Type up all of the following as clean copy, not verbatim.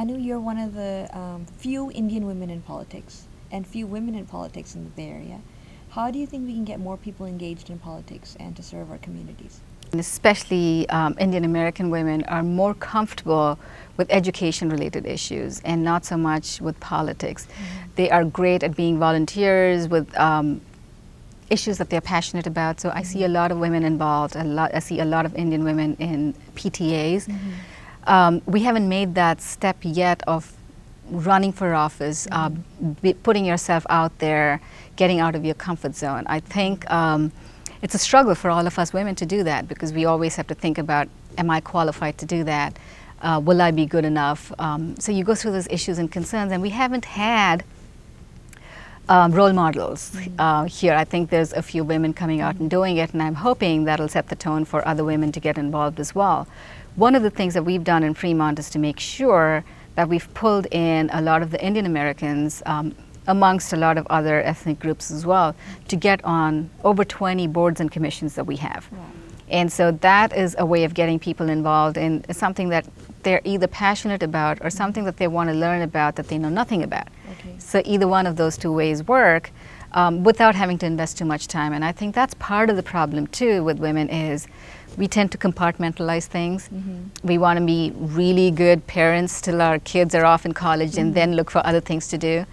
Anu, you're one of the few Indian women in politics and few women in politics in the Bay Area. How do you think we can get more people engaged in politics and to serve our communities? And especially Indian American women are more comfortable with education-related issues and not so much with politics. They are great at being volunteers with issues that they're passionate about. So I see a lot of women involved. I see a lot of Indian women in PTAs. We haven't made that step yet of running for office, putting yourself out there, getting out of your comfort zone. I think it's a struggle for all of us women to do that, because we always have to think about, am I qualified to do that? Will I be good enough? So you go through those issues and concerns, and we haven't had role models here. I think there's a few women coming out and doing it, and I'm hoping that'll set the tone for other women to get involved as well. One of the things that we've done in Fremont is to make sure that we've pulled in a lot of the Indian Americans, amongst a lot of other ethnic groups as well, to get on over 20 boards and commissions that we have. Wow. And so that is a way of getting people involved in something that they're either passionate about or something that they want to learn about that they know nothing about. Okay. So either one of those two ways work without having to invest too much time. And I think that's part of the problem too with women is we tend to compartmentalize things. We want to be really good parents till our kids are off in college and then look for other things to do.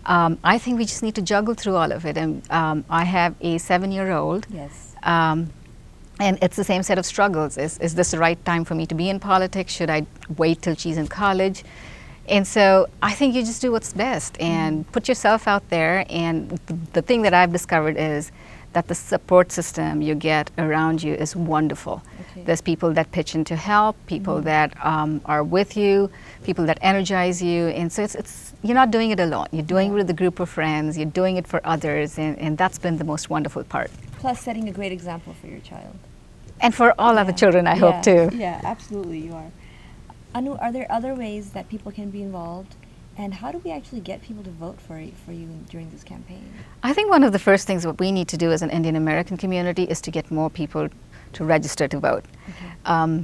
I think we just need to juggle through all of it. And I have a 7-year-old. Yes. And it's the same set of struggles. Is this the right time for me to be in politics? Should I wait till she's in college? And so I think you just do what's best and put yourself out there. And the thing that I've discovered is that the support system you get around you is wonderful. Okay. There's people that pitch in to help, people that are with you, people that energize you. And so it's you're not doing it alone. You're doing it with a group of friends. You're doing it for others. And that's been the most wonderful part. Plus setting a great example for your child. And for all other children, I hope too. Yeah, absolutely, you are. Anu, are there other ways that people can be involved? And how do we actually get people to vote for you during this campaign? I think one of the first things that we need to do as an Indian American community is to get more people to register to vote. Okay.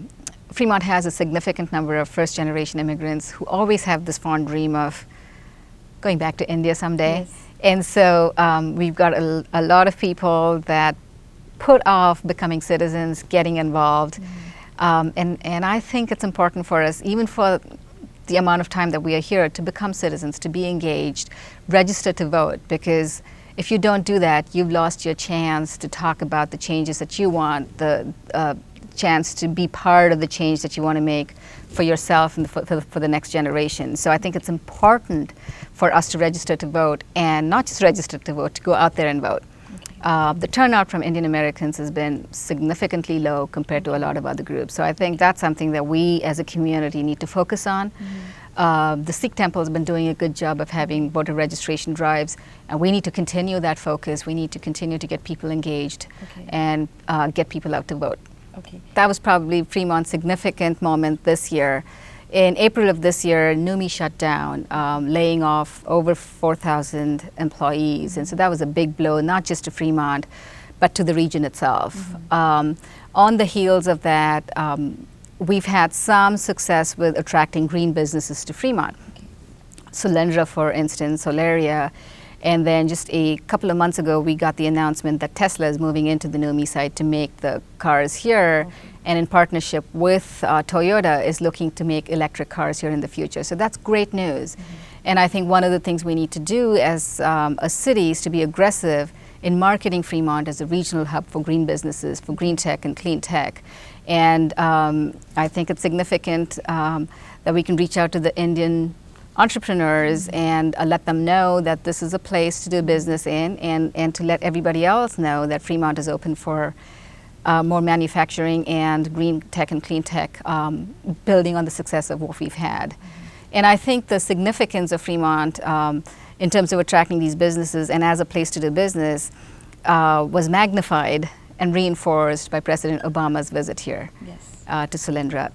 Fremont has a significant number of first-generation immigrants who always have this fond dream of going back to India someday. Yes. And so we've got a lot of people that put off becoming citizens, getting involved. And I think it's important for us, even for the amount of time that we are here, to become citizens, to be engaged, register to vote, because if you don't do that, you've lost your chance to talk about the changes that you want, the chance to be part of the change that you want to make for yourself and for the next generation. So I think it's important for us to register to vote, and not just register to vote, to go out there and vote. The turnout from Indian Americans has been significantly low compared to a lot of other groups. So I think that's something that we as a community need to focus on. The Sikh Temple has been doing a good job of having voter registration drives, and we need to continue that focus. We need to continue to get people engaged and get people out to vote. Okay. That was probably Fremont's significant moment this year. In April of this year, NUMMI shut down, laying off over 4,000 employees. And so that was a big blow, not just to Fremont, but to the region itself. On the heels of that, we've had some success with attracting green businesses to Fremont. Solyndra, for instance, Solaria. And then just a couple of months ago, we got the announcement that Tesla is moving into the NUMMI site to make the cars here. And in partnership with Toyota is looking to make electric cars here in the future. So that's great news. And I think one of the things we need to do as a city is to be aggressive in marketing Fremont as a regional hub for green businesses, for green tech and clean tech. And I think it's significant that we can reach out to the Indian entrepreneurs and let them know that this is a place to do business in, and to let everybody else know that Fremont is open for more manufacturing and green tech and clean tech, building on the success of what we've had. And I think the significance of Fremont in terms of attracting these businesses and as a place to do business was magnified and reinforced by President Obama's visit here to Solyndra.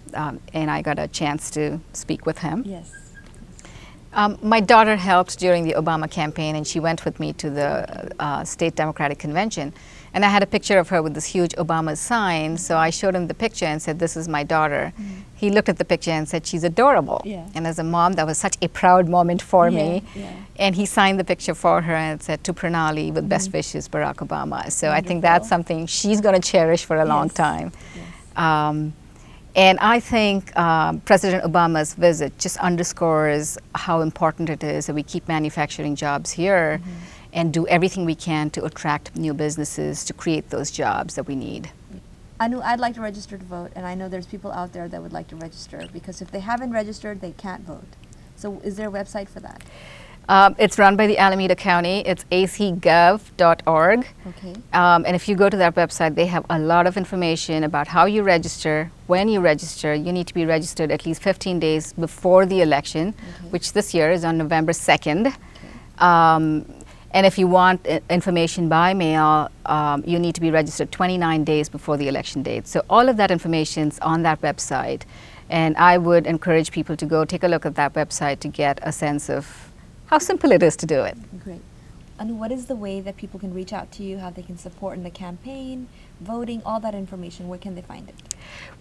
And I got a chance to speak with him. Yes. My daughter helped during the Obama campaign, and she went with me to the state Democratic convention. And I had a picture of her with this huge Obama sign, so I showed him the picture and said, "This is my daughter." He looked at the picture and said, "She's adorable." Yeah. And as a mom, that was such a proud moment for me. Yeah. And he signed the picture for her and said, "To Pranali, with best wishes, Barack Obama." So I think that's Wonderful. something she's going to cherish for a long Yes. time. Yes. And I think President Obama's visit just underscores how important it is that we keep manufacturing jobs here and do everything we can to attract new businesses to create those jobs that we need. Anu, I'd like to register to vote, and I know there's people out there that would like to register, because if they haven't registered, they can't vote. So is there a website for that? It's run by the Alameda County. It's acgov.org. Okay. And if you go to that website, they have a lot of information about how you register, when you register. You need to be registered at least 15 days before the election, which this year is on November 2nd. And if you want information by mail, you need to be registered 29 days before the election date. So all of that information's on that website. And I would encourage people to go take a look at that website to get a sense of how simple it is to do it. Great. Anu, what is the way that people can reach out to you, how they can support in the campaign, voting, all that information? Where can they find it?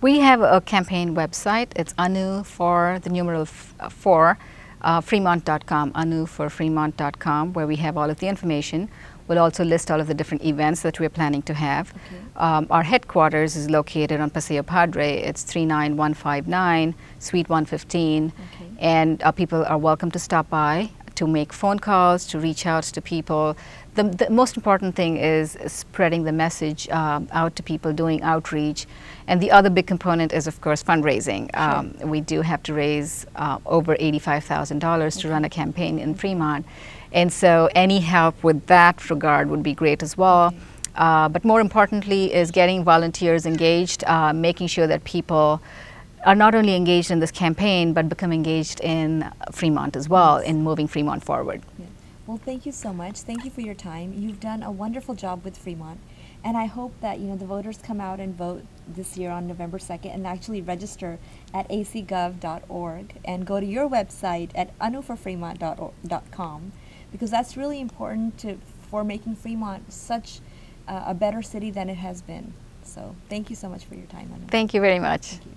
We have a campaign website. It's Anu for the numeral 4, Fremont.com, Anu for Fremont.com, where we have all of the information. We'll also list all of the different events that we're planning to have. Okay. Our headquarters is located on Paseo Padre. It's 39159, Suite 115. Okay. And people are welcome to stop by, to make phone calls, to reach out to people. The most important thing is spreading the message out to people, doing outreach. And the other big component is, of course, fundraising. We do have to raise over $85,000 to run a campaign in Fremont. And so any help with that regard would be great as well. But more importantly is getting volunteers engaged, making sure that people are not only engaged in this campaign, but become engaged in Fremont as well, in moving Fremont forward. Yeah. Well, thank you so much. Thank you for your time. You've done a wonderful job with Fremont. And I hope that, the voters come out and vote this year on November 2nd and actually register at acgov.org and go to your website at anuforfremont.com, because that's really important for making Fremont such a better city than it has been. So thank you so much for your time, Anu. Thank you very much. Thank you.